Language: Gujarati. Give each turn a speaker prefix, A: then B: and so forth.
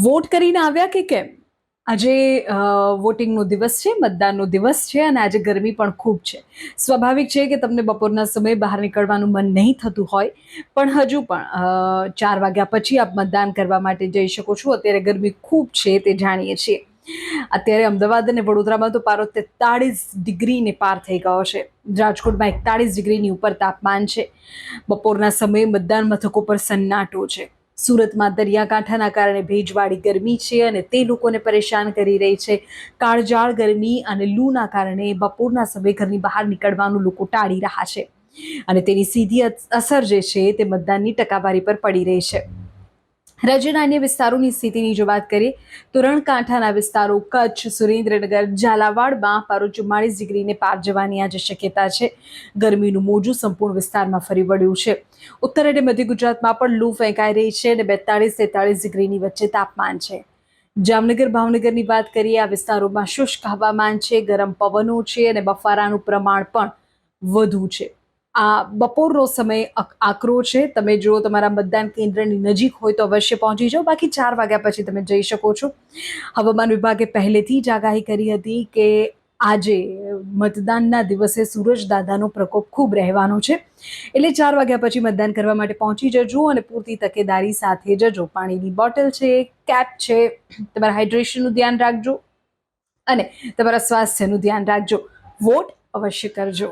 A: વોટ કરીને આવ્યા કે કેમ? આજે વોટિંગનો દિવસ છે, મતદાનનો દિવસ છે અને આજે ગરમી પણ ખૂબ છે. સ્વાભાવિક છે કે તમને બપોરના સમયે બહાર નીકળવાનું મન નહીં થતું હોય, પણ હજુ પણ 4 વાગ્યા પછી આપ મતદાન કરવા માટે જઈ શકો છો. અત્યારે ગરમી ખૂબ છે તે જાણીએ છીએ. અત્યારે અમદાવાદ અને વડોદરામાં તો પારો 43 ડિગ્રીને પાર થઈ ગયો છે. રાજકોટમાં 41 ડિગ્રીની ઉપર તાપમાન છે. બપોરના સમયે મતદાન મથકો પર સન્નાટો છે. સુરતમાં દરિયાકાંઠાના કારણે ભેજવાળી ગરમી છે અને તે લોકોને પરેશાન કરી રહી છે. કાળઝાળ ગરમી અને લૂના કારણે બપોરના સમયે ઘરની બહાર નીકળવાનું લોકો ટાળી રહ્યા છે અને તેની સીધી અસર જે છે તે મતદાનની ટકાવારી પર પડી રહી છે. રાજ્યના અન્ય વિસ્તારોની સ્થિતિની જો વાત કરીએ તો રણકાંઠાના વિસ્તારો કચ્છ, સુરેન્દ્રનગર, ઝાલાવાડમાં પારો 44 ડિગ્રીને પાર જવાની આજે શક્યતા છે. ગરમીનું મોજું સંપૂર્ણ વિસ્તારમાં ફરી વળ્યું છે. ઉત્તર અને મધ્ય ગુજરાતમાં પણ લૂ ફેંકાઈ રહી છે અને 42-43 ડિગ્રીની વચ્ચે તાપમાન છે. જામનગર, ભાવનગરની વાત કરીએ, આ વિસ્તારોમાં શુષ્ક હવામાન છે, ગરમ પવનો છે અને બફારાનું પ્રમાણ પણ વધુ છે. આ બપોરનો સમય આકરો છે. તમે જો તમારા મતદાન કેન્દ્રની નજીક હોય તો અવશ્ય પહોંચી જાઓ, બાકી 4 વાગ્યા પછી તમે જઈ શકો છો. હવામાન વિભાગે પહેલેથી જ આગાહી કરી હતી કે આજે મતદાનના દિવસે સૂરજ દાદાનો પ્રકોપ ખૂબ રહેવાનો છે, એટલે 4 વાગ્યા પછી મતદાન કરવા માટે પહોંચી જજો અને પૂરતી તકેદારી સાથે જજો. પાણીની બોટલ છે, કેપ છે, તમારા હાઇડ્રેશનનું ધ્યાન રાખજો અને તમારા સ્વાસ્થ્યનું ધ્યાન રાખજો. વોટ અવશ્ય કરજો.